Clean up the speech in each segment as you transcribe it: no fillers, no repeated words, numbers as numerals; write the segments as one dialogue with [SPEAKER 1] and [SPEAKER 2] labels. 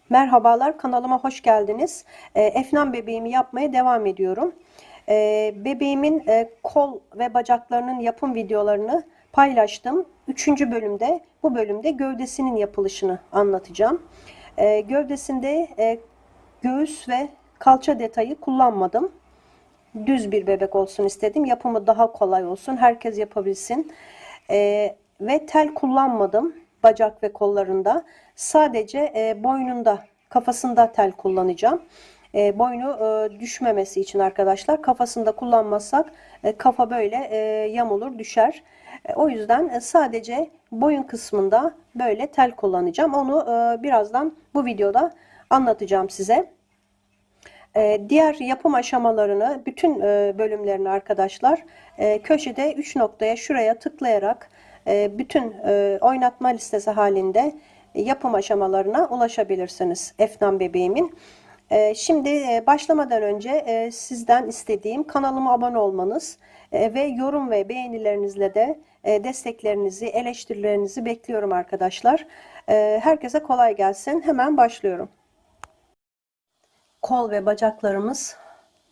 [SPEAKER 1] Merhabalar, kanalıma hoş geldiniz. Efnan bebeğimi yapmaya devam ediyorum. Bebeğimin kol ve bacaklarının yapım videolarını paylaştım. Üçüncü bölümde, bu bölümde gövdesinin yapılışını anlatacağım. Gövdesinde göğüs ve kalça detayı kullanmadım. Düz bir bebek olsun istedim. Yapımı daha kolay olsun, herkes yapabilsin. Ve tel kullanmadım bacak ve kollarında. Sadece boynunda, kafasında tel kullanacağım. Boynu düşmemesi için arkadaşlar. Kafasında kullanmazsak kafa böyle yamulur, düşer. O yüzden sadece boyun kısmında böyle tel kullanacağım. Onu birazdan bu videoda anlatacağım size. Diğer yapım aşamalarını, bütün bölümlerini arkadaşlar köşede 3 noktaya şuraya tıklayarak bütün oynatma listesi halinde yapım aşamalarına ulaşabilirsiniz Efnan bebeğimin. Şimdi başlamadan önce sizden istediğim kanalıma abone olmanız ve yorum ve beğenilerinizle de desteklerinizi, eleştirilerinizi bekliyorum arkadaşlar. Herkese kolay gelsin. Hemen başlıyorum. Kol ve bacaklarımız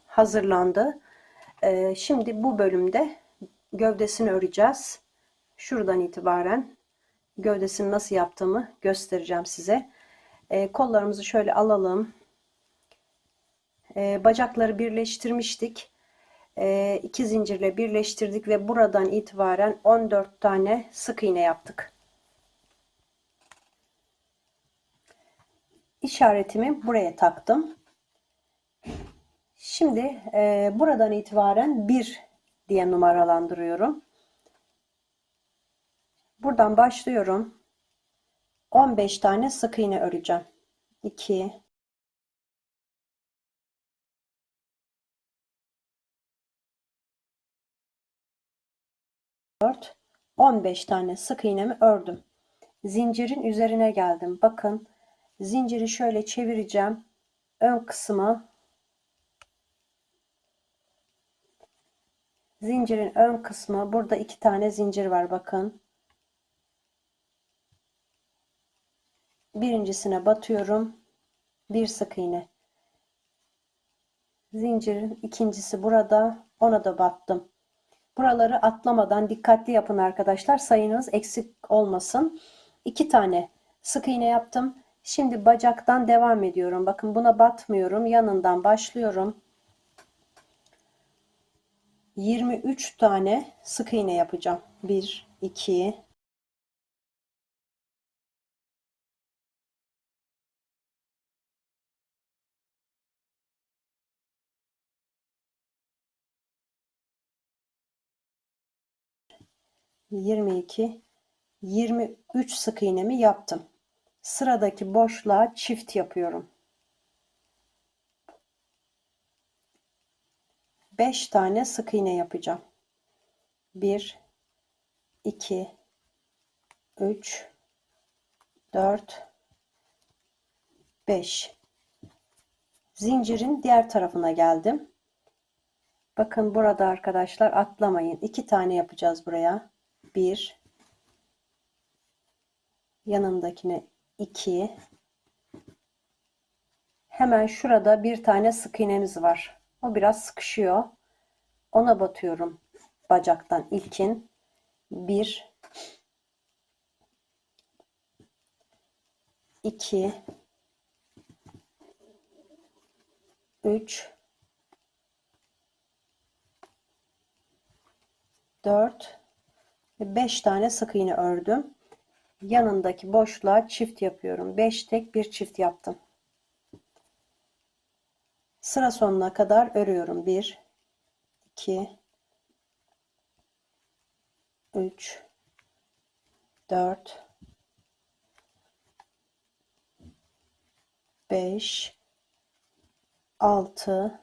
[SPEAKER 1] hazırlandı. Şimdi bu bölümde gövdesini öreceğiz. Şuradan itibaren gövdesini nasıl yaptığımı göstereceğim size. Kollarımızı şöyle alalım. Bacakları birleştirmiştik. 2 zincirle birleştirdik ve buradan itibaren 14 tane sık iğne yaptık. İşaretimi buraya taktım. Şimdi buradan itibaren 1 diye numaralandırıyorum. Buradan başlıyorum. 15 tane sık iğne öreceğim. 2 4 15 tane sık iğnemi ördüm. Zincirin üzerine geldim. Bakın, zinciri şöyle çevireceğim. Ön kısmı, zincirin ön kısmı, burada 2 tane zincir var bakın. Birincisine batıyorum. Bir sık iğne. Zincirin ikincisi burada. Ona da battım. Buraları atlamadan dikkatli yapın arkadaşlar. Sayınız eksik olmasın. 2 tane sık iğne yaptım. Şimdi bacaktan devam ediyorum. Bakın, buna batmıyorum. Yanından başlıyorum. 23 tane sık iğne yapacağım. 1 2 22 23 sık iğnemi yaptım. Sıradaki boşluğa çift yapıyorum. 5 tane sık iğne yapacağım. 1 2 3 4 5. Zincirin diğer tarafına geldim. Bakın, burada arkadaşlar atlamayın. 2 tane yapacağız buraya. 1, yanındakine 2. Hemen şurada bir tane sık iğnemiz var. O biraz sıkışıyor. Ona batıyorum bacaktan ilkin. 1 2 3 4 ve 5 tane sık iğne ördüm. Yanındaki boşluğa çift yapıyorum. 5 tek bir çift yaptım. Sıra sonuna kadar örüyorum. 1 2 3 4 5 6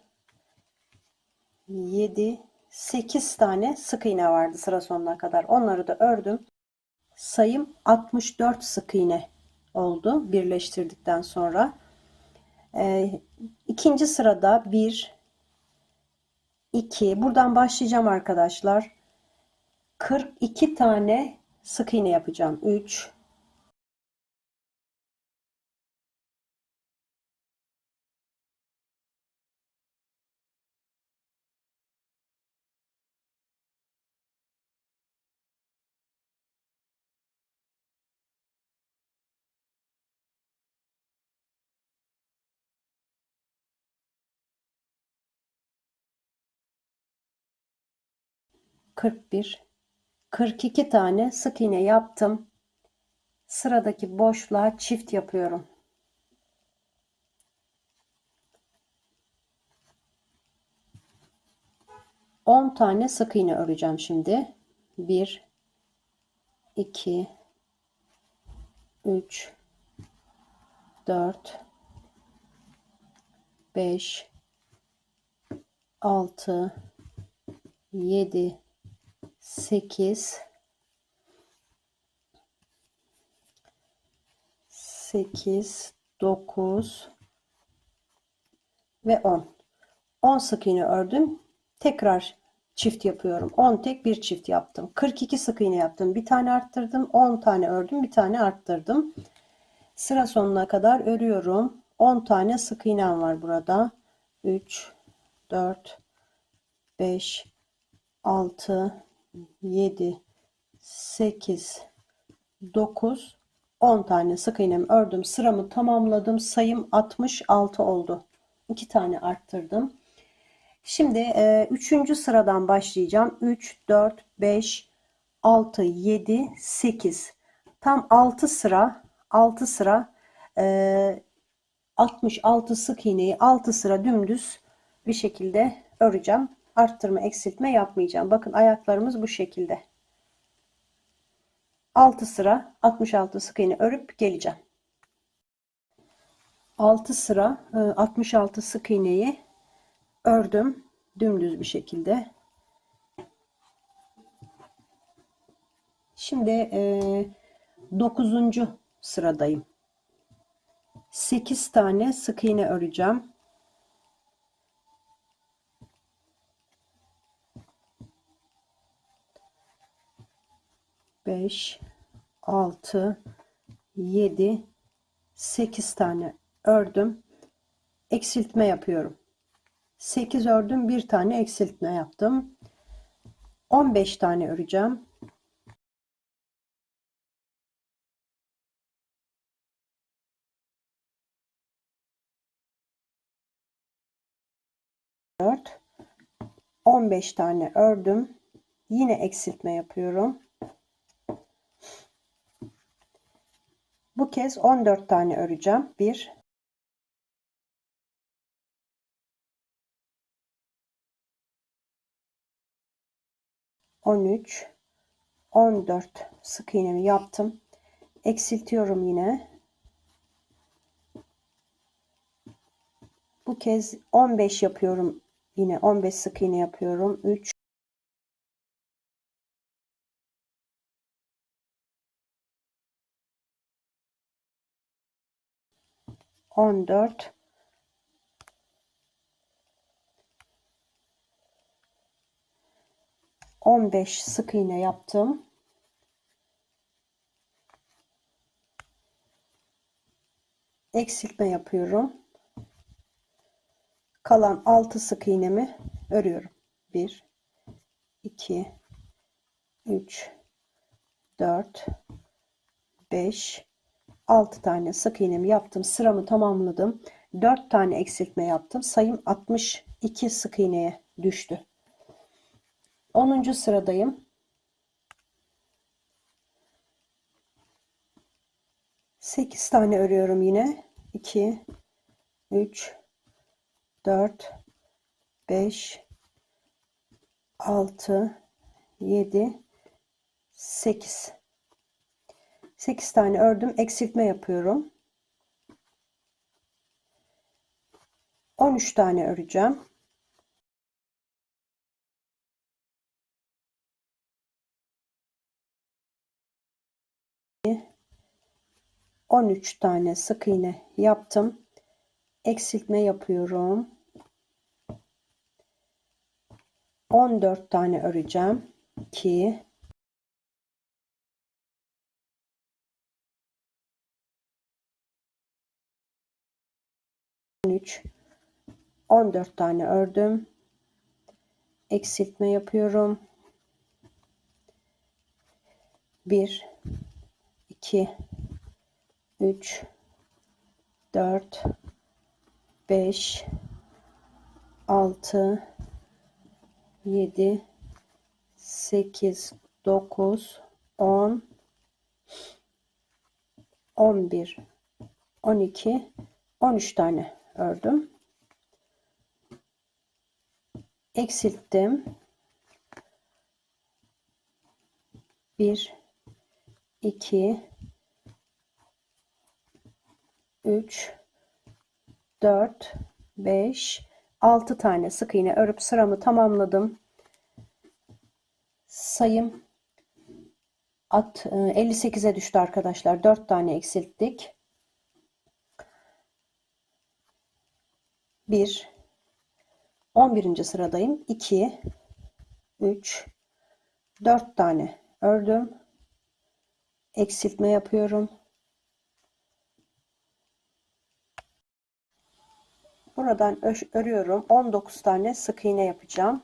[SPEAKER 1] 7 8 tane sık iğne vardı sıra sonuna kadar. Onları da ördüm. Sayım 64 sık iğne oldu birleştirdikten sonra. İkinci sırada 1 2, buradan başlayacağım arkadaşlar. 42 tane sık iğne yapacağım. 3 41, 42 tane sık iğne yaptım. Sıradaki boşluğa çift yapıyorum. On tane sık iğne öreceğim şimdi. 1, 2, 3, 4, 5, 6, 7, 8, 9 ve 10. 10 sık iğne ördüm. Tekrar çift yapıyorum. 10 tek bir çift yaptım. 42 sık iğne yaptım. Bir tane arttırdım. 10 tane ördüm. Bir tane arttırdım. Sıra sonuna kadar örüyorum. 10 tane sık iğnem var burada. 3, 4, 5, 6, 7, 8, 9, 10 tane sık iğnemi ördüm. Sıramı tamamladım. Sayım 66 oldu. 2 tane arttırdım. Şimdi 3. sıradan başlayacağım. 3, 4, 5, 6, 7, 8. Tam 6 sıra 66 sık iğneyi 6 sıra dümdüz bir şekilde öreceğim. Arttırma, eksiltme yapmayacağım. Bakın ayaklarımız bu şekilde. 6 sıra 66 sık iğne örüp geleceğim. 6 sıra 66 sık iğneyi ördüm dümdüz bir şekilde. Şimdi 9. sıradayım. 8 tane sık iğne öreceğim. 5, 6, 7, 8 tane ördüm. Eksiltme yapıyorum. 8 ördüm, bir tane eksiltme yaptım. 15 tane öreceğim. Dört, 15 tane ördüm. Yine eksiltme yapıyorum. Bu kez 14 tane öreceğim. 1, 13, 14 sık iğnemi yaptım. Eksiltiyorum yine. Bu kez 15 yapıyorum. Yine 15 sık iğne yapıyorum. 3, 14, 15 sık iğne yaptım. Eksiltme yapıyorum. Kalan 6 sık iğnemi örüyorum. 1, 2, 3, 4, 5, 6 tane sık iğnemi yaptım. Sıramı tamamladım. 4 tane eksiltme yaptım. Sayım 62 sık iğneye düştü. 10. sıradayım. 8 tane örüyorum yine. 2, 3, 4, 5, 6, 7, 8. 8 tane ördüm. Eksiltme yapıyorum. 13 tane öreceğim. 13 tane sık iğne yaptım. Eksiltme yapıyorum. 14 tane öreceğim. 2, 13, 14 tane ördüm. Eksiltme yapıyorum. 1, 2, 3, 4, 5, 6, 7, 8, 9, 10, 11, 12, 13 tane ördüm. Eksilttim. 1, 2, 3, 4, 5, 6 tane sık iğne örüp sıramı tamamladım. Sayım 58'e düştü arkadaşlar. 4 tane eksilttik. 1, 11. sıradayım. 2, 3, 4 tane ördüm. Eksiltme yapıyorum. Buradan örüyorum. 19 tane sık iğne yapacağım.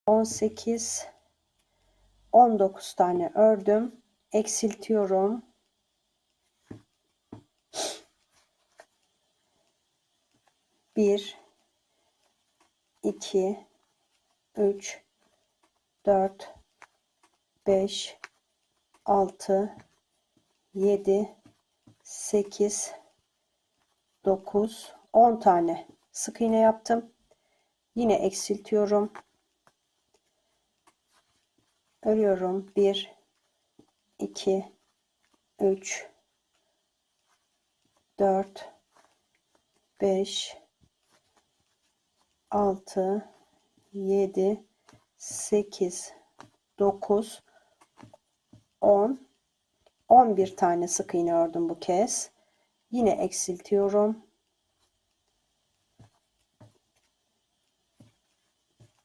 [SPEAKER 1] 18, 19 tane ördüm. Eksiltiyorum. 1, 2, 3, 4, 5, 6, 7, 8, 9, 10 tane sık iğne yaptım. Yine eksiltiyorum. Örüyorum. 1, 2, 3, 4, 5, 6, 7, 8, 9, 10, 11 tane sık iğne ördüm bu kez. Yine eksiltiyorum.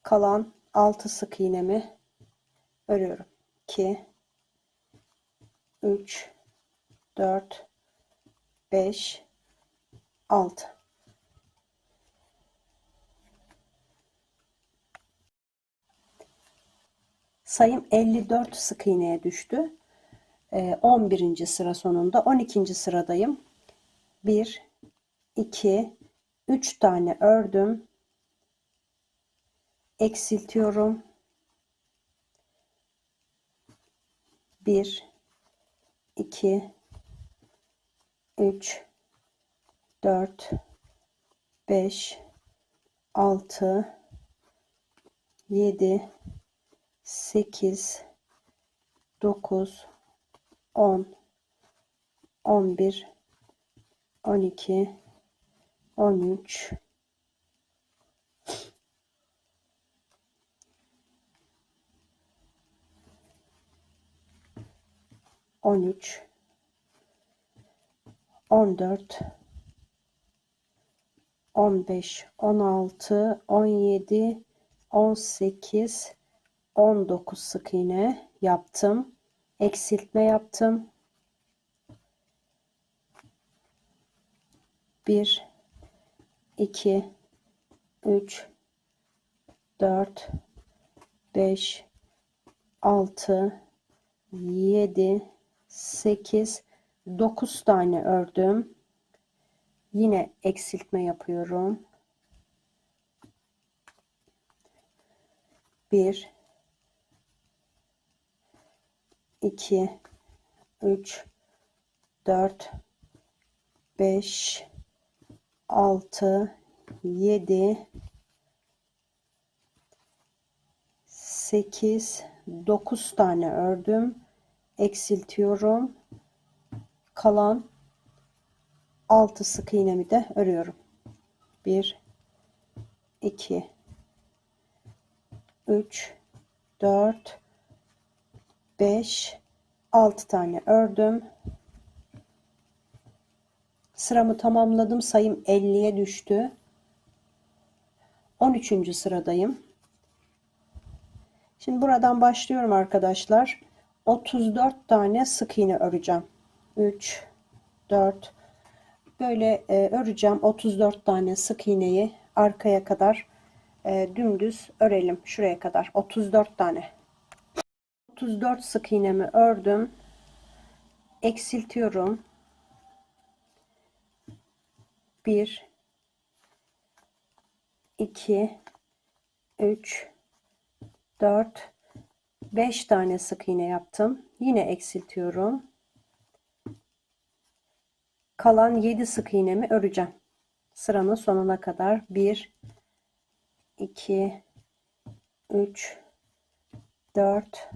[SPEAKER 1] Kalan 6 sık iğnemi örüyorum. 2, 3, 4, 5, 6. Sayım 54 sık iğneye düştü. 11. sıra sonunda 12. sıradayım. 1, 2, 3 tane ördüm. Eksiltiyorum. 1, 2, 3, 4, 5, 6, 7, 8, 9, 10, 11, 12, 13, 13, 14, 15, 16, 17, 18, 19 sık iğne yaptım. Eksiltme yaptım. 1, 2, 3, 4, 5, 6, 7, 8, 9 tane ördüm. Yine eksiltme yapıyorum. 1, 2, 3, 4, 5, 6, 7, 8, 9 tane ördüm. Eksiltiyorum. Kalan 6 sık iğnemi de örüyorum. 1, 2, 3, 4, 5, 6 tane ördüm. Sıramı tamamladım. Sayım 50'ye düştü. 13. sıradayım. Şimdi buradan başlıyorum arkadaşlar. 34 tane sık iğne öreceğim. 3, 4, böyle öreceğim. 34 tane sık iğneyi arkaya kadar dümdüz örelim. Şuraya kadar 34 tane. 34 sık iğnemi ördüm. Eksiltiyorum. 1, 2, 3, 4, 5 tane sık iğne yaptım. Yine eksiltiyorum. Kalan 7 sık iğnemi öreceğim. Sıranın sonuna kadar 1, 2, 3, 4,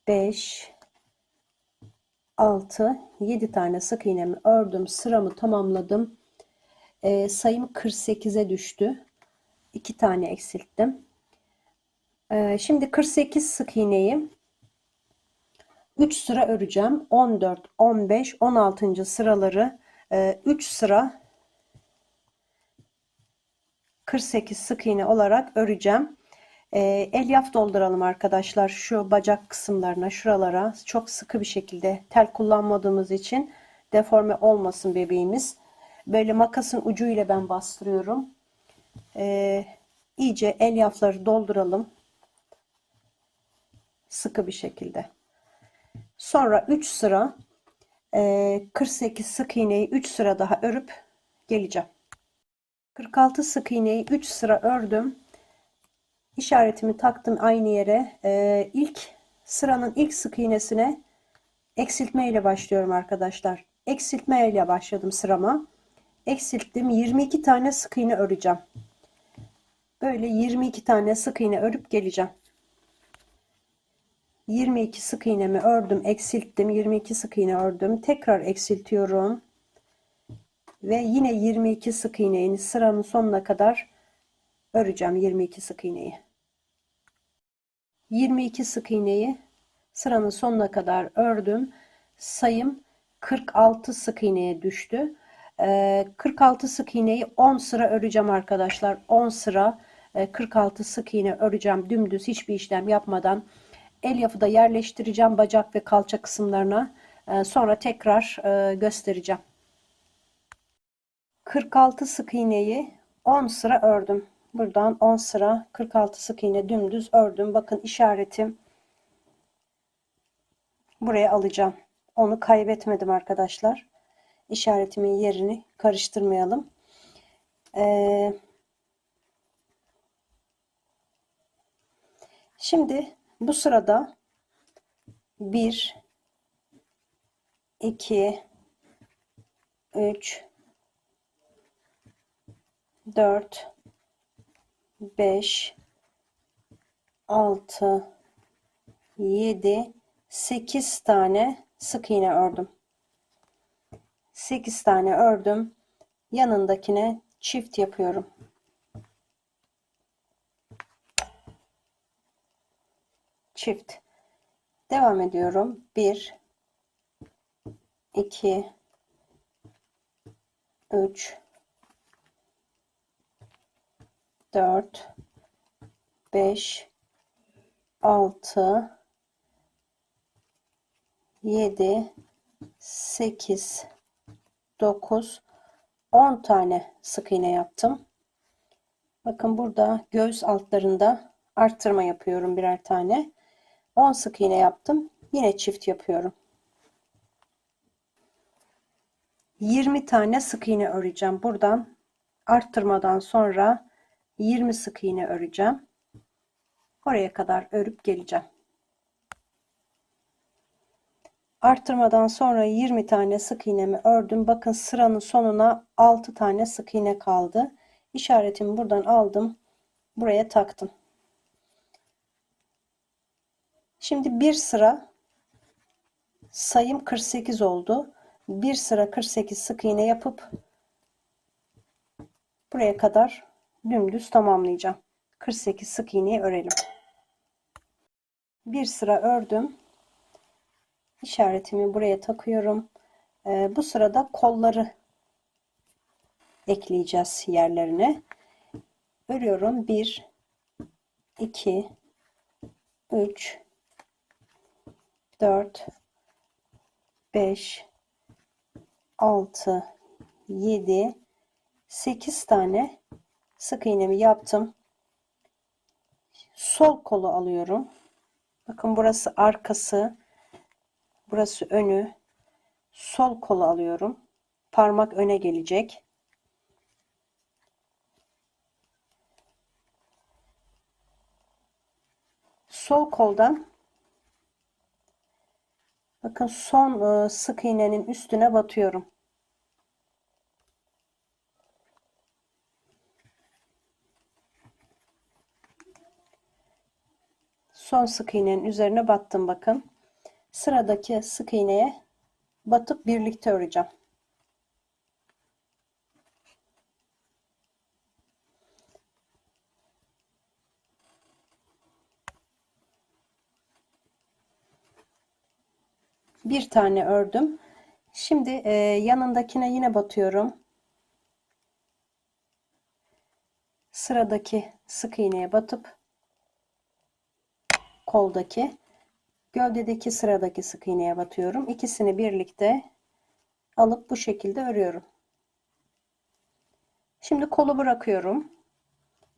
[SPEAKER 1] 5, 6, 7 tane sık iğnemi ördüm. Sıramı tamamladım. Sayım 48'e düştü. 2 tane eksilttim. Şimdi 48 sık iğneyi 3 sıra öreceğim. 14, 15, 16. sıraları 3 sıra 48 sık iğne olarak öreceğim. Elyaf dolduralım arkadaşlar. Şu bacak kısımlarına, şuralara çok sıkı bir şekilde, tel kullanmadığımız için deforme olmasın bebeğimiz. Böyle makasın ucu ile ben bastırıyorum. İyice elyafları dolduralım. Sıkı bir şekilde. Sonra 3 sıra 48 sık iğneyi 3 sıra daha örüp geleceğim. 46 sık iğneyi 3 sıra ördüm. İşaretimi taktım aynı yere. İlk sıranın ilk sık iğnesine eksiltme ile başlıyorum arkadaşlar. Eksiltme ile başladım sırama. Eksilttim. 22 tane sık iğne öreceğim. Böyle 22 tane sık iğne örüp geleceğim. 22 sık iğnemi ördüm, eksilttim. 22 sık iğne ördüm. Tekrar eksiltiyorum. Ve yine 22 sık iğneyi sıranın sonuna kadar öreceğim. 22 sık iğneyi. 22 sık iğneyi sıranın sonuna kadar ördüm. Sayım 46 sık iğneye düştü. 46 sık iğneyi 10 sıra öreceğim arkadaşlar. 10 sıra 46 sık iğne öreceğim. Dümdüz hiçbir işlem yapmadan. Elyafı da yerleştireceğim bacak ve kalça kısımlarına. Sonra tekrar göstereceğim. 46 sık iğneyi 10 sıra ördüm. Buradan 10 sıra 46 sık iğne dümdüz ördüm. Bakın işaretim buraya alacağım. Onu kaybetmedim arkadaşlar. İşaretimin yerini karıştırmayalım. Şimdi bu sırada 1, 2, 3, 4, 5, 6, 7, 8 tane sık iğne ördüm. 8 tane ördüm. Yanındakine çift yapıyorum. Çift. Devam ediyorum. 1, 2, 3, 4, 5, 6, 7, 8, 9, 10 tane sık iğne yaptım. Bakın burada göğüs altlarında arttırma yapıyorum birer tane. 10 sık iğne yaptım. Yine çift yapıyorum. 20 tane sık iğne öreceğim. Buradan arttırmadan sonra 20 sık iğne öreceğim. Oraya kadar örüp geleceğim. Arttırmadan sonra 20 tane sık iğnemi ördüm. Bakın sıranın sonuna 6 tane sık iğne kaldı. İşaretimi buradan aldım. Buraya taktım. Şimdi bir sıra sayım 48 oldu. Bir sıra 48 sık iğne yapıp buraya kadar dümdüz tamamlayacağım. 48 sık iğneyi örelim. Bir sıra ördüm. İşaretimi buraya takıyorum. Bu sırada kolları ekleyeceğiz yerlerine. Örüyorum. 1, 2, 3, 4, 5, 6, 7, 8 tane sık iğnemi yaptım. Sol kolu alıyorum. Bakın burası arkası, burası önü. Sol kolu alıyorum. Parmak öne gelecek. sol koldan bakın son sık iğnenin üstüne batıyorum. Son sık iğnenin üzerine battım bakın. Sıradaki sık iğneye batıp birlikte öreceğim. Bir tane ördüm. Şimdi yanındakine yine batıyorum. Sıradaki sık iğneye batıp koldaki gövdedeki sıradaki sık iğneye batıyorum. İkisini birlikte alıp bu şekilde örüyorum. Şimdi kolu bırakıyorum.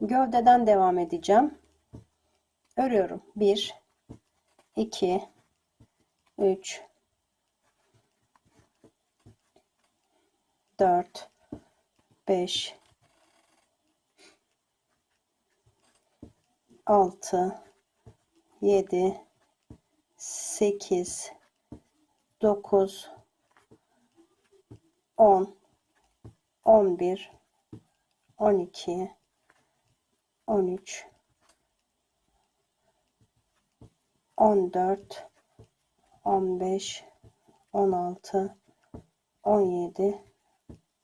[SPEAKER 1] Gövdeden devam edeceğim. Örüyorum. 1 2 3 4 5 6 7 8 9 10 11 12 13 14 15 16 17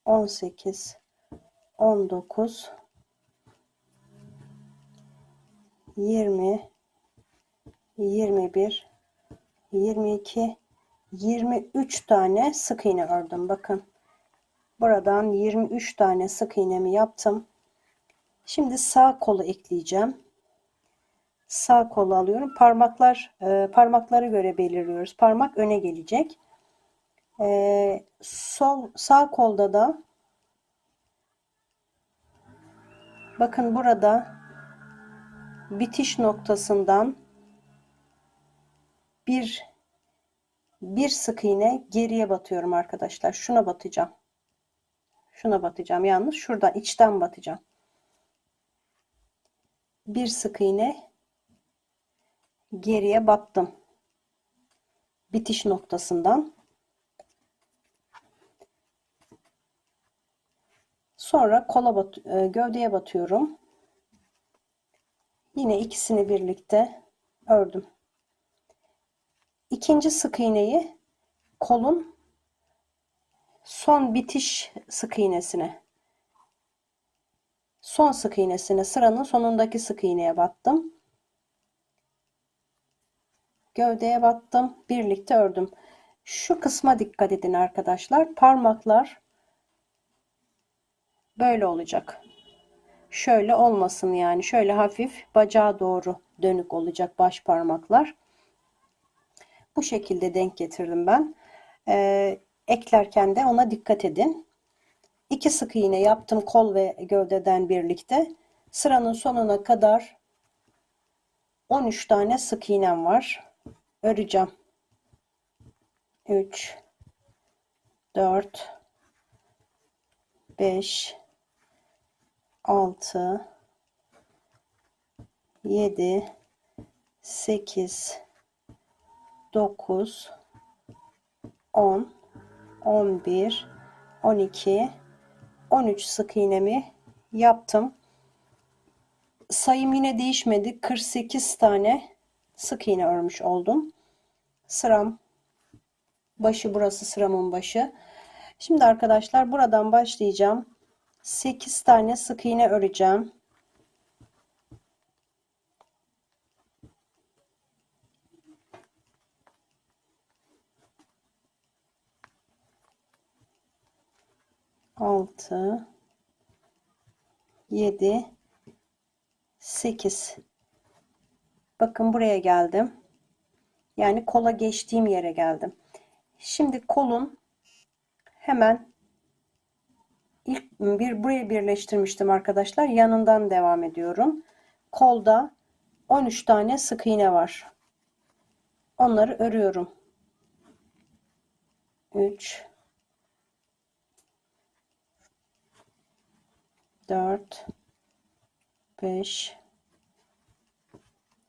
[SPEAKER 1] 18 19 20 21 22 23 tane sık iğne ördüm. Bakın buradan 23 tane sık iğnemi yaptım. Şimdi sağ kolu ekleyeceğim. Sağ kolu alıyorum. Parmaklara göre belirliyoruz. Parmak öne gelecek. Sağ kolda da bakın burada bitiş noktasından bir sık iğne geriye batıyorum arkadaşlar. Şuna batacağım. Şuna batacağım. Yalnız şuradan içten batacağım. Bir sık iğne geriye battım. Bitiş noktasından. Sonra gövdeye batıyorum. Yine ikisini birlikte ördüm. İkinci sık iğneyi kolun son bitiş sık iğnesine, son sık iğnesine, sıranın sonundaki sık iğneye battım. Gövdeye battım. Birlikte ördüm. Şu kısma dikkat edin arkadaşlar. Parmaklar böyle olacak. Şöyle olmasın yani. Şöyle hafif bacağa doğru dönük olacak baş parmaklar. Bu şekilde denk getirdim ben. Eklerken de ona dikkat edin. 2 sık iğne yaptım kol ve gövdeden birlikte. Sıranın sonuna kadar 13 tane sık iğnem var. Öreceğim. 3 4 5 6 7 8 9 10 11 12 13 sık iğnemi yaptım. Sayım yine değişmedi. 48 tane sık iğne örmüş oldum. Sıram başı, burası sıramın başı. Şimdi arkadaşlar buradan başlayacağım. 8 tane sık iğne öreceğim. Altı, 7, 8. Bakın buraya geldim. Yani kola geçtiğim yere geldim. Şimdi kolun hemen buraya birleştirmiştim arkadaşlar. Yanından devam ediyorum. Kolda 13 tane sık iğne var. Onları örüyorum. 3 4 5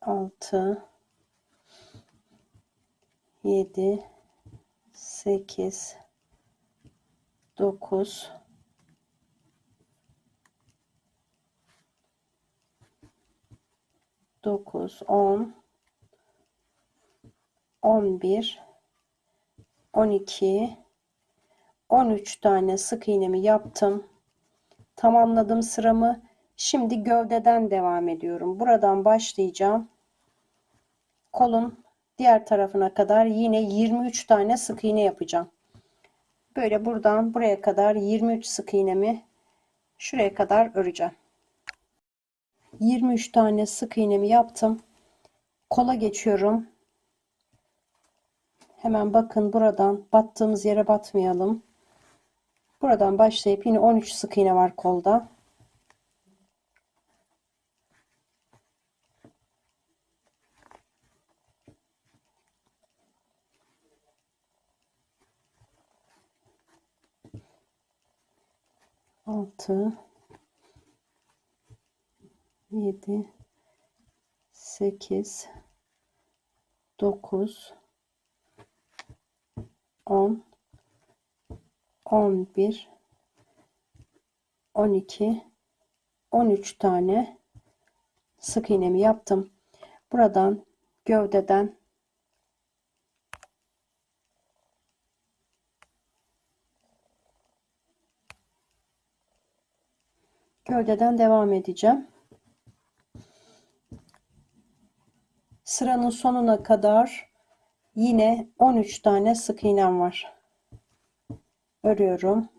[SPEAKER 1] 6 7 8 9 10 11 12 13 tane sık iğnemi yaptım. Tamamladım sıramı. Şimdi gövdeden devam ediyorum. Buradan başlayacağım. Kolun diğer tarafına kadar yine 23 tane sık iğne yapacağım. Böyle buradan buraya kadar 23 sık iğnemi şuraya kadar öreceğim. 23 tane sık iğnemi yaptım. Kola geçiyorum. Hemen bakın, buradan battığımız yere batmayalım. Buradan başlayıp yine 13 sık iğne var kolda. Altı, 7, 8, 9, 10, 11, 12, 13 tane sık iğnemi yaptım. Buradan gövdeden devam edeceğim. Sıranın sonuna kadar yine 13 tane sık iğnem var. Örüyorum.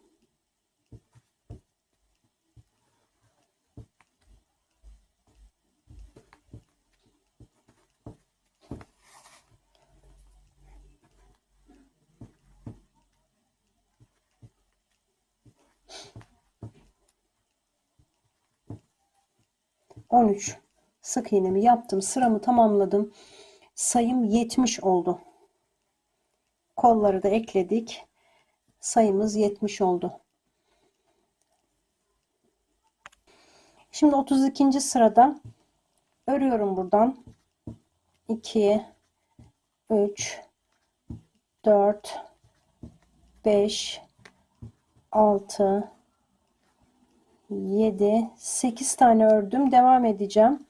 [SPEAKER 1] ...13 sık iğnemi yaptım. Sıramı tamamladım. Sayım 70 oldu. Kolları da ekledik. Sayımız 70 oldu. Şimdi 32. sırada örüyorum buradan. 2, 3, 4, 5, 6, 7, 8 tane ördüm. Devam edeceğim.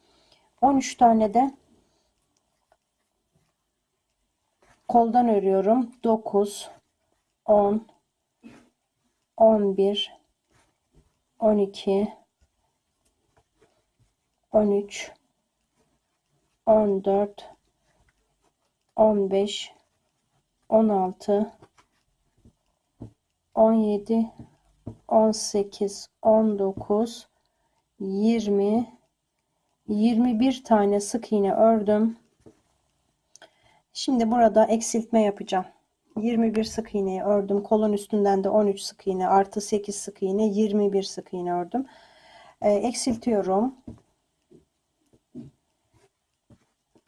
[SPEAKER 1] 13 tane de koldan örüyorum. 9, 10, 11, 12, 13, 14, 15, 16, 17, 18, 19, 20, 21 tane sık iğne ördüm. Şimdi burada eksiltme yapacağım. 21 sık iğneyi ördüm. Kolun üstünden de 13 sık iğne artı 8 sık iğne, 21 sık iğne ördüm. Eksiltiyorum.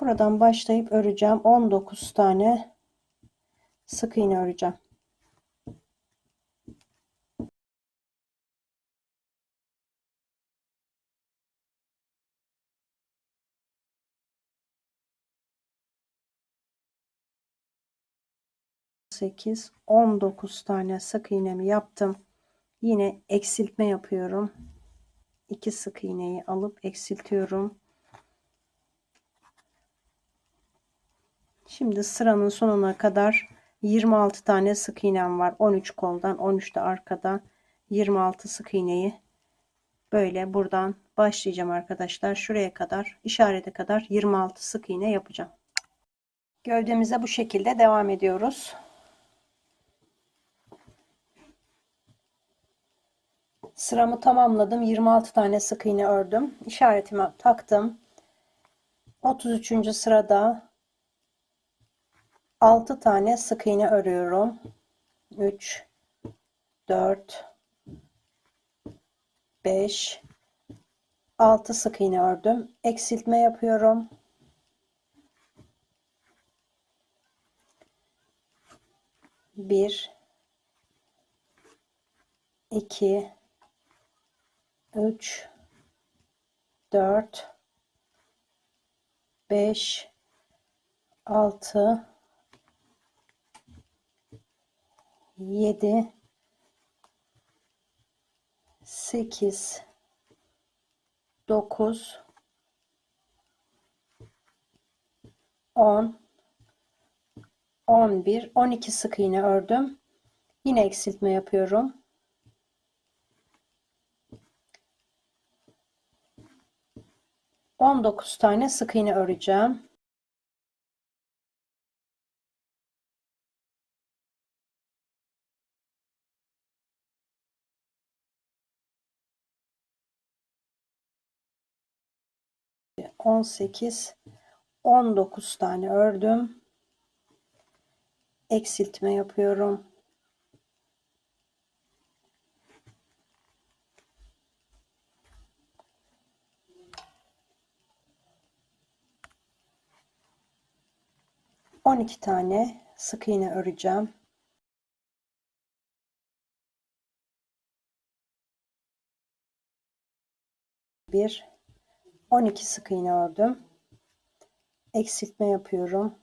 [SPEAKER 1] Buradan başlayıp öreceğim. 19 tane sık iğne öreceğim. Sekiz, 19 tane sık iğnemi yaptım. Yine eksiltme yapıyorum. 2 sık iğneyi alıp eksiltiyorum. Şimdi sıranın sonuna kadar 26 tane sık iğnem var. 13 koldan, 13 de arkada. 26 sık iğneyi böyle buradan başlayacağım arkadaşlar. Şuraya kadar, işarete kadar 26 sık iğne yapacağım. Gövdemize bu şekilde devam ediyoruz. Sıramı tamamladım. 26 tane sık iğne ördüm. İşaretimi taktım. 33. sırada 6 tane sık iğne örüyorum. 3, 4, 5, 6 sık iğne ördüm. Eksiltme yapıyorum. 1, 2, 3, 4, 5, 6, 7, 8, 9, 10, 11, 12 sık iğne ördüm. Yine eksiltme yapıyorum. 19 tane sık iğne öreceğim. On sekiz, 19 tane ördüm. Eksiltme yapıyorum. On iki tane sık iğne öreceğim. Bir, 12 sık iğne ördüm. Eksiltme yapıyorum.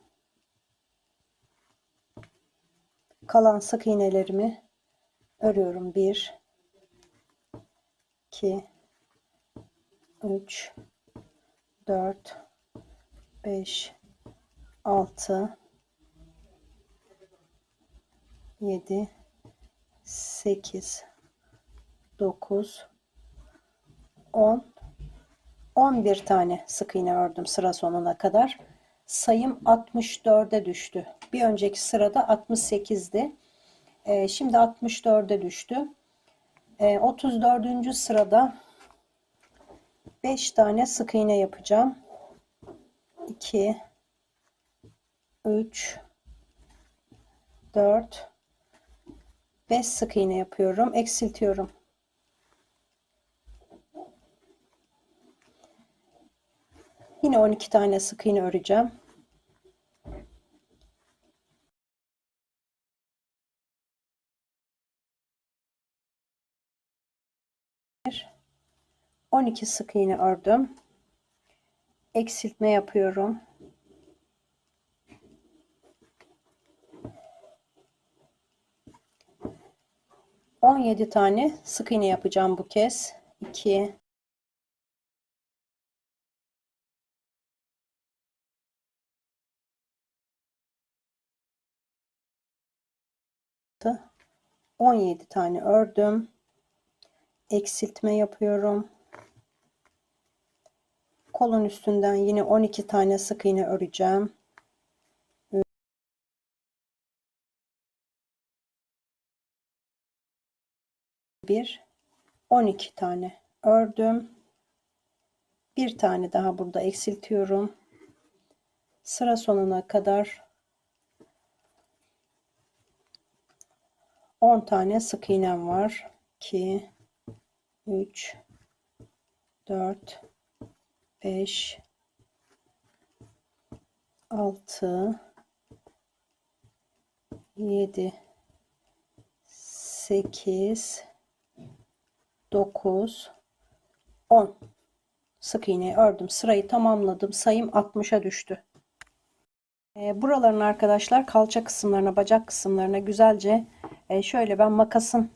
[SPEAKER 1] Kalan sık iğnelerimi örüyorum. 1, 2, 3, 4, 5, 6, 7, 8, 9, 10, 11 tane sık iğne ördüm sıra sonuna kadar. Sayım 64'e düştü. Bir önceki sırada 68'di. Şimdi 64'e düştü. 34. sırada 5 tane sık iğne yapacağım. 2, 3, 4, 5 sık iğne yapıyorum. Eksiltiyorum. Yine 12 tane sık iğne öreceğim. 12 sık iğne ördüm. Eksiltme yapıyorum. 17 tane sık iğne yapacağım bu kez. 2, 17 tane ördüm. Eksiltme yapıyorum. Kolun üstünden yine 12 tane sık iğne öreceğim. 1, 12 tane ördüm. Bir tane daha burada eksiltiyorum. Sıra sonuna kadar 10 tane sık iğnem var. 2, 3, 4, 5, 6, 7, 8, 9, 10 sık iğne ördüm. Sırayı tamamladım. Sayım 60'a düştü. Buraların arkadaşlar kalça kısımlarına, bacak kısımlarına güzelce şöyle ben makasın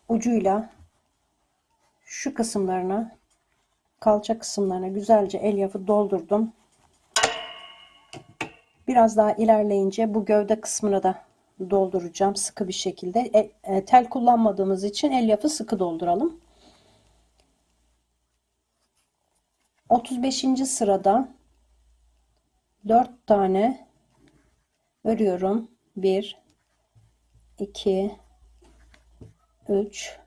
[SPEAKER 1] ucuyla şu kısımlarına, kalça kısımlarına güzelce elyafı doldurdum. Biraz daha ilerleyince bu gövde kısmına da dolduracağım sıkı bir şekilde. Tel kullanmadığımız için elyafı sıkı dolduralım. 35. sırada 4 tane örüyorum. 1, 2, 3,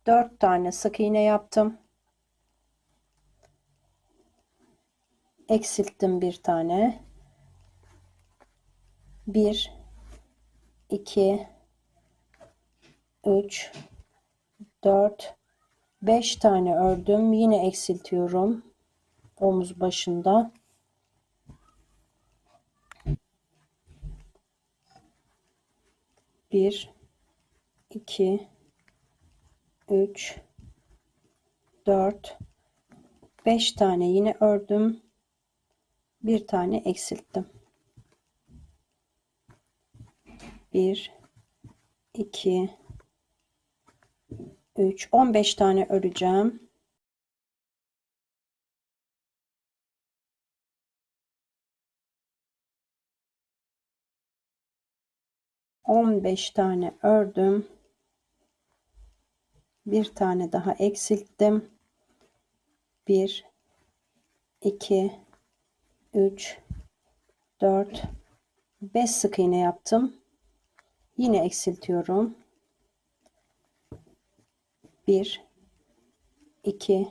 [SPEAKER 1] 4 tane sık iğne yaptım. Eksilttim bir tane. 1, 2, 3, 4, 5 tane ördüm. Yine eksiltiyorum. Omuz başında. 1, 2, 3, 4, 5 tane yine ördüm. Bir tane eksilttim. 1 2 3 15 tane öreceğim. 15 tane ördüm. Bir tane daha eksilttim. 1 2 3 4 5 sık iğne yaptım. Yine eksiltiyorum. 1 2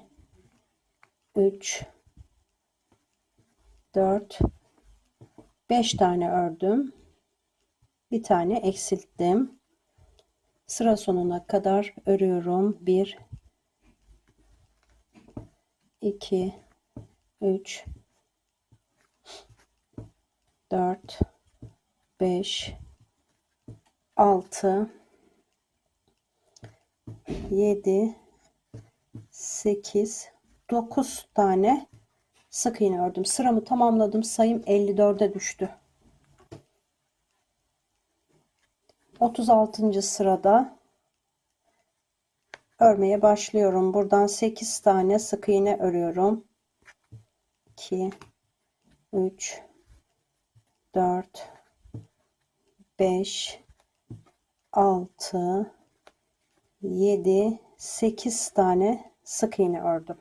[SPEAKER 1] 3 4 5 tane ördüm. Bir tane eksilttim. Sıra sonuna kadar örüyorum. 1 2 3 4 5 6 7 8 9 tane sık iğne ördüm. Sıramı tamamladım. Sayım 54'e düştü. 36. sırada örmeye başlıyorum. Buradan 8 tane sık iğne örüyorum. 2 3 4 5 6 7 8 tane sık iğne ördüm.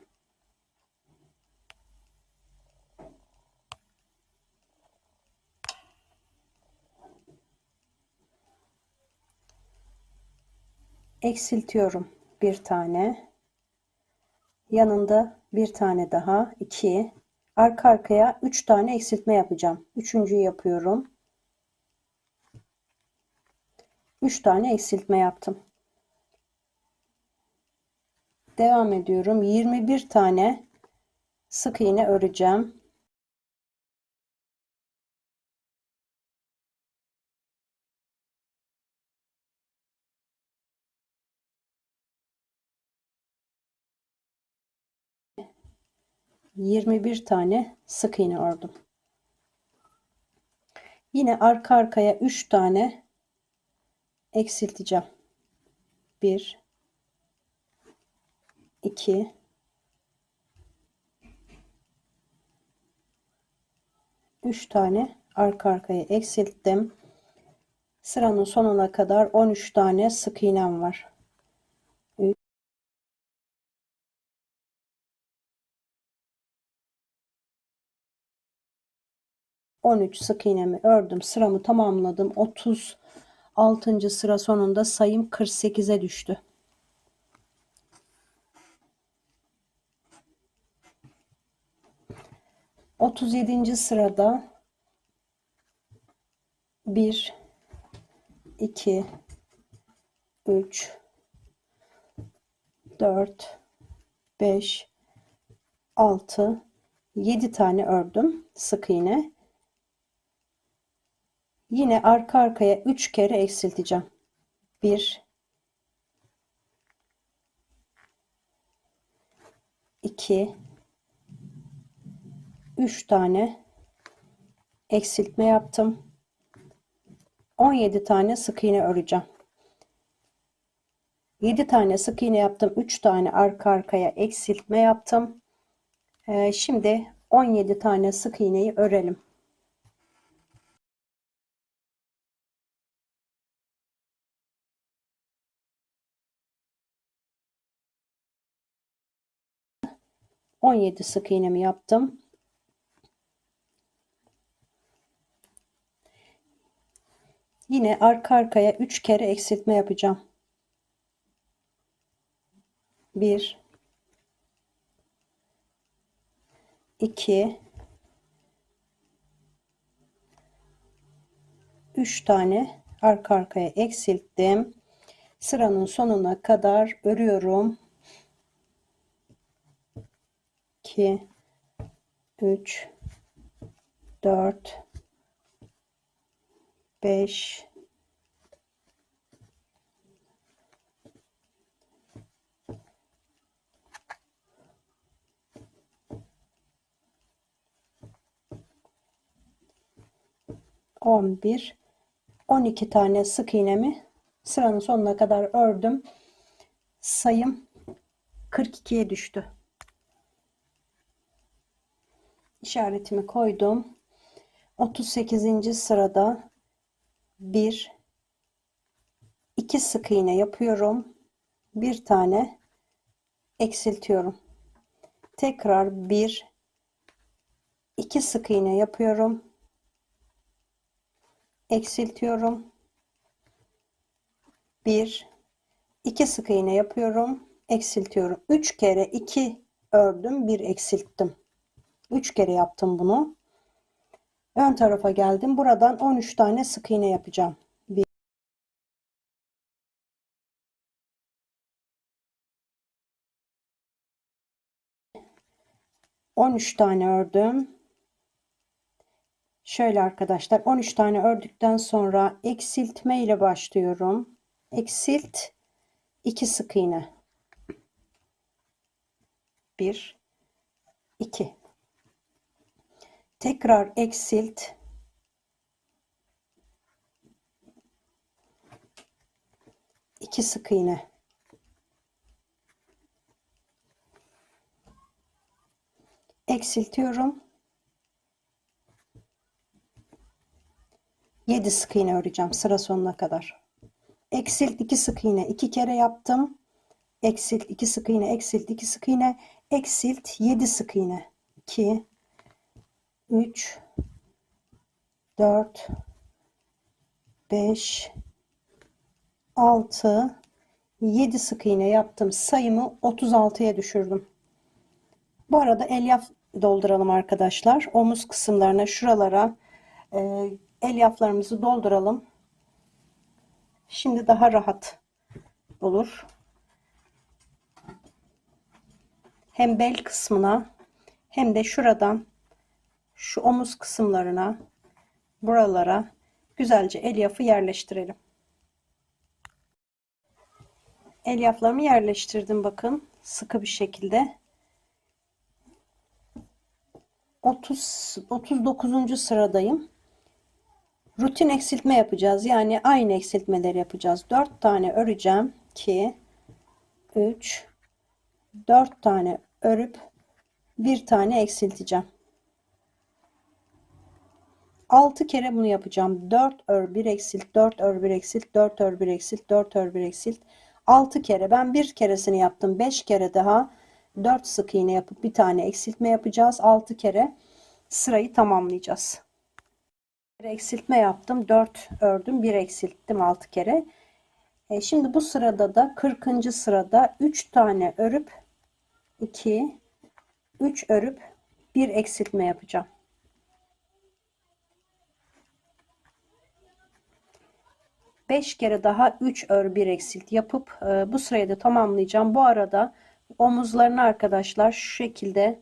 [SPEAKER 1] Eksiltiyorum bir tane. Yanında bir tane daha, 2. Arka arkaya 3 tane eksiltme yapacağım. Üçüncüyü yapıyorum. 3 tane eksiltme yaptım. Devam ediyorum. 21 tane sık iğne öreceğim. ...21 tane sık iğne ördüm. Yine arka arkaya 3 tane eksilteceğim. 1 2 3 tane arka arkaya eksilttim. Sıranın sonuna kadar 13 tane sık iğnem var. 13 sık iğnemi ördüm. Sıramı tamamladım. 36. sıra sonunda sayım 48'e düştü. 37. sırada 1 2 3 4 5 6 7 tane ördüm sık iğne. Yine arka arkaya 3 kere eksilteceğim. 1 2 3 tane eksiltme yaptım. 17 tane sık iğne öreceğim. 7 tane sık iğne yaptım. 3 tane arka arkaya eksiltme yaptım. Şimdi 17 tane sık iğneyi örelim. ...17 sık iğnemi yaptım. Yine arka arkaya 3 kere eksiltme yapacağım. 1 2 3 tane arka arkaya eksilttim. Sıranın sonuna kadar örüyorum. 2 3 4 5 11, 12 tane sık iğnemi sıranın sonuna kadar ördüm. Sayım 42'ye düştü. İşaretimi koydum. 38. sırada 1, 2 sık iğne yapıyorum. Bir tane eksiltiyorum. Tekrar 1, 2 sık iğne yapıyorum. Eksiltiyorum. 1, 2 sık iğne yapıyorum. Eksiltiyorum. 3 kere 2 ördüm, 1 eksilttim. 3 kere yaptım bunu. Ön tarafa geldim. Buradan 13 tane sık iğne yapacağım. 13 tane ördüm. Şöyle arkadaşlar, 13 tane ördükten sonra eksiltme ile başlıyorum. Eksilt, 2 sık iğne. 1, 2. Tekrar eksilt. 2 sık iğne. Eksiltiyorum. 7 sık iğne öreceğim sıra sonuna kadar. Eksilt, 2 sık iğne 2 kere yaptım. Eksilt, 2 sık iğne, eksilt, 2 sık iğne, eksilt, 7 sık iğne. 2, 3, 4, 5, 6, 7 sık iğne yaptım. Sayımı 36'ya düşürdüm. Bu arada elyaf dolduralım arkadaşlar. Omuz kısımlarına, şuralara elyaflarımızı dolduralım. Şimdi daha rahat olur. Hem bel kısmına hem de şuradan şu omuz kısımlarına, buralara güzelce elyafı yerleştirelim. Elyaflarımı yerleştirdim, bakın sıkı bir şekilde. 39. sıradayım. Rutin eksiltme yapacağız. Yani aynı eksiltmeleri yapacağız. 4 tane öreceğim. 2, 3, 4 tane örüp bir tane eksilteceğim. 6 kere bunu yapacağım. 4 ör 1 eksilt, 4 ör 1 eksilt, 4 ör 1 eksilt, 4 ör 1 eksilt. 6 kere. Ben bir keresini yaptım. 5 kere daha 4 sık iğne yapıp bir tane eksiltme yapacağız. 6 kere sırayı tamamlayacağız. Eksiltme yaptım. 4 ördüm. 1 eksilttim 6 kere. Şimdi bu sırada da 40. sırada 3 tane örüp 2, 3 örüp 1 eksiltme yapacağım. 5 kere daha 3 ör 1 eksilt yapıp bu sırayı da tamamlayacağım. Bu arada omuzlarını arkadaşlar şu şekilde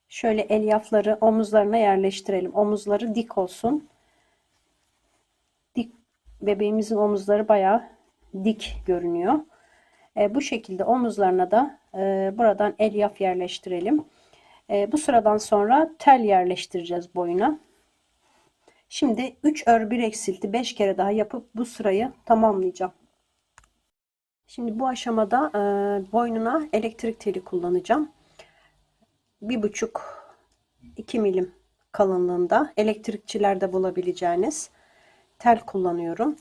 [SPEAKER 1] şöyle elyafları omuzlarına yerleştirelim. Omuzları dik olsun. Dik, bebeğimizin omuzları bayağı dik görünüyor. Bu şekilde omuzlarına da buradan elyaf yerleştirelim. Bu sıradan sonra tel yerleştireceğiz boyuna. Şimdi 3 ör 1 eksilti 5 kere daha yapıp bu sırayı tamamlayacağım. Şimdi bu aşamada boynuna elektrik teli kullanacağım. 1,5-2 milim kalınlığında elektrikçilerde bulabileceğiniz tel kullanıyorum.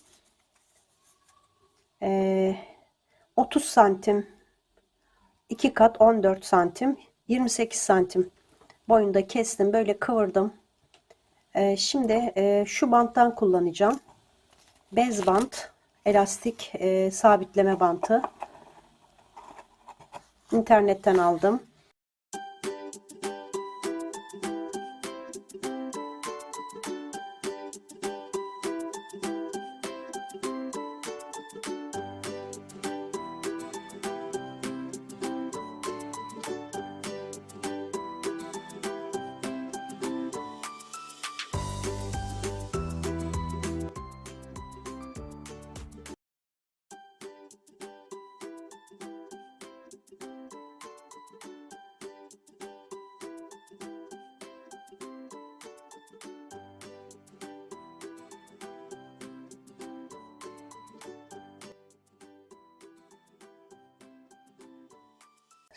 [SPEAKER 1] 30 santim 2 kat 14 santim 28 santim boyunda kestim, böyle kıvırdım. Şimdi şu banttan kullanacağım. Bez bant, elastik sabitleme bantı. İnternetten aldım.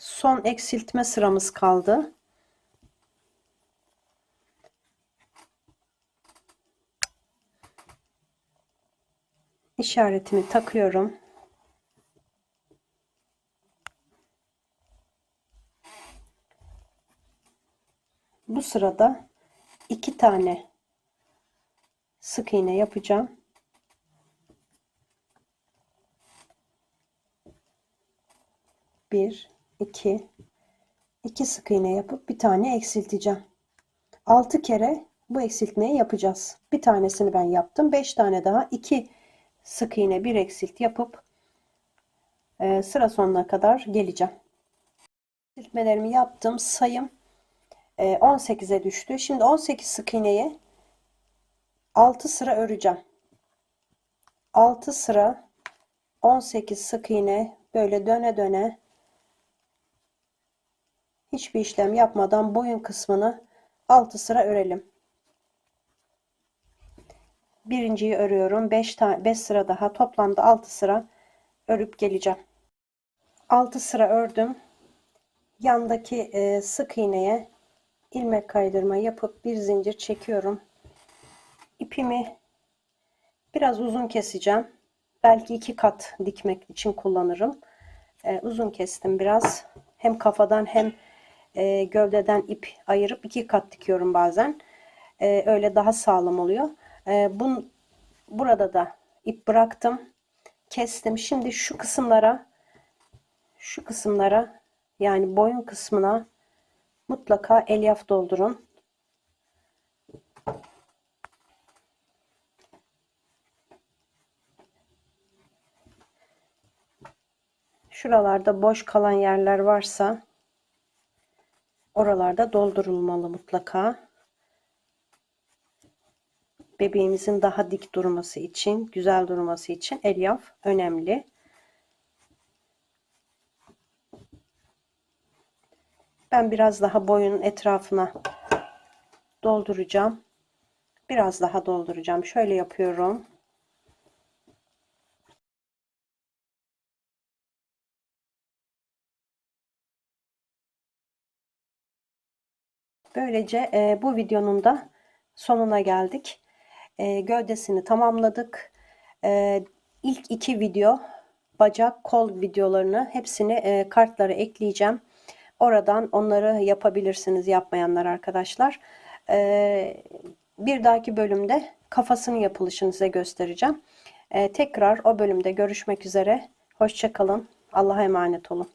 [SPEAKER 1] Son eksiltme sıramız kaldı. İşaretimi takıyorum. Bu sırada 2 tane sık iğne yapacağım. Bir, iki sık iğne yapıp bir tane eksilteceğim. 6 kere bu eksiltmeyi yapacağız. Bir tanesini ben yaptım. 5 tane daha 2 sık iğne bir eksilt yapıp sıra sonuna kadar geleceğim. Eksiltmelerimi yaptım. Sayım 18'e düştü. Şimdi 18 sık iğneyi 6 sıra öreceğim. 6 sıra 18 sık iğne böyle döne döne hiçbir işlem yapmadan boyun kısmını 6 sıra örelim. Birinciyi örüyorum. 5 sıra daha, toplamda 6 sıra örüp geleceğim. 6 sıra ördüm. Yandaki sık iğneye ilmek kaydırma yapıp bir zincir çekiyorum. İpimi biraz uzun keseceğim. Belki 2 kat dikmek için kullanırım. Uzun kestim biraz. Hem kafadan hem gövdeden ip ayırıp 2 kat dikiyorum bazen. Öyle daha sağlam oluyor. Burada da ip bıraktım. Kestim. Şimdi şu kısımlara yani boyun kısmına mutlaka elyaf doldurun. Şuralarda boş kalan yerler varsa oralarda doldurulmalı mutlaka. Bebeğimizin daha dik durması için, güzel durması için elyaf önemli. Ben biraz daha boyun etrafına dolduracağım. Biraz daha dolduracağım. Şöyle yapıyorum. Böylece bu videonun da sonuna geldik. Gövdesini tamamladık. İlk 2 video bacak kol videolarını hepsini kartlara ekleyeceğim. Oradan onları yapabilirsiniz, yapmayanlar arkadaşlar. Bir dahaki bölümde kafasının yapılışını size göstereceğim. Tekrar o bölümde görüşmek üzere. Hoşça kalın. Allah'a emanet olun.